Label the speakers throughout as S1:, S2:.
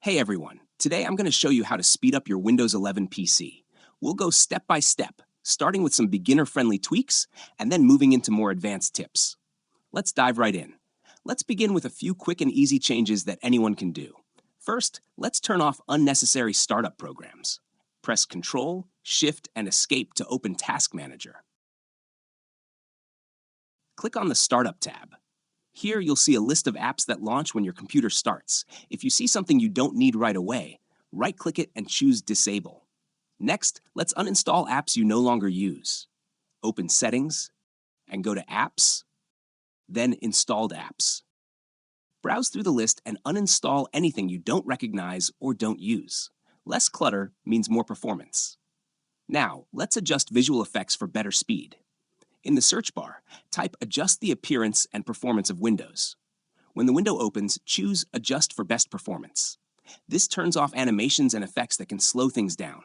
S1: Hey everyone, today I'm going to show you how to speed up your Windows 11 PC. We'll go step by step, starting with some beginner-friendly tweaks and then moving into more advanced tips. Let's dive right in. Let's begin with a few quick and easy changes that anyone can do. First, let's turn off unnecessary startup programs. Press Ctrl, Shift, and Escape to open Task Manager. Click on the Startup tab. Here, you'll see a list of apps that launch when your computer starts. If you see something you don't need right away, right-click it and choose Disable. Next, let's uninstall apps you no longer use. Open Settings and go to Apps, then Installed Apps. Browse through the list and uninstall anything you don't recognize or don't use. Less clutter means more performance. Now, let's adjust visual effects for better speed. In the search bar, type Adjust the appearance and performance of Windows. When the window opens, choose Adjust for best performance. This turns off animations and effects that can slow things down.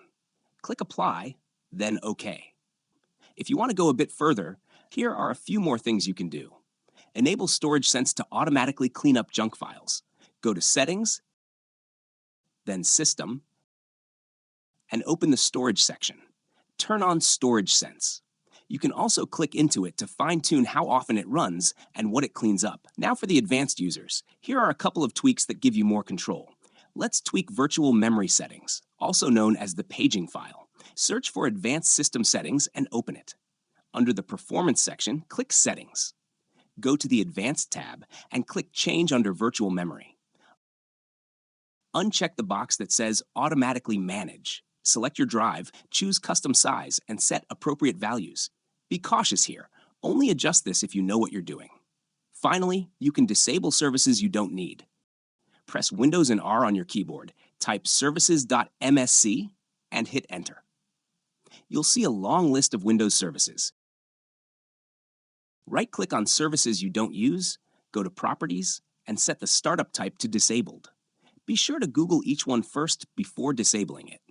S1: Click Apply, then OK. If you want to go a bit further, here are a few more things you can do. Enable Storage Sense to automatically clean up junk files. Go to Settings, then System, and open the Storage section. Turn on Storage Sense. You can also click into it to fine-tune how often it runs and what it cleans up. Now for the advanced users, here are a couple of tweaks that give you more control. Let's tweak virtual memory settings, also known as the paging file. Search for Advanced System Settings and open it. Under the Performance section, click Settings. Go to the Advanced tab and click Change under Virtual Memory. Uncheck the box that says Automatically Manage. Select your drive, choose custom size, and set appropriate values. Be cautious here. Only adjust this if you know what you're doing. Finally, you can disable services you don't need. Press Windows and R on your keyboard, type services.msc, and hit Enter. You'll see a long list of Windows services. Right-click on services you don't use, go to Properties, and set the startup type to Disabled. Be sure to Google each one first before disabling it.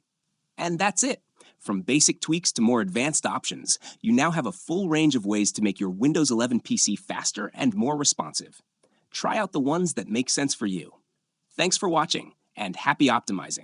S1: And that's it. From basic tweaks to more advanced options, you now have a full range of ways to make your Windows 11 PC faster and more responsive. Try out the ones that make sense for you. Thanks for watching, and happy optimizing.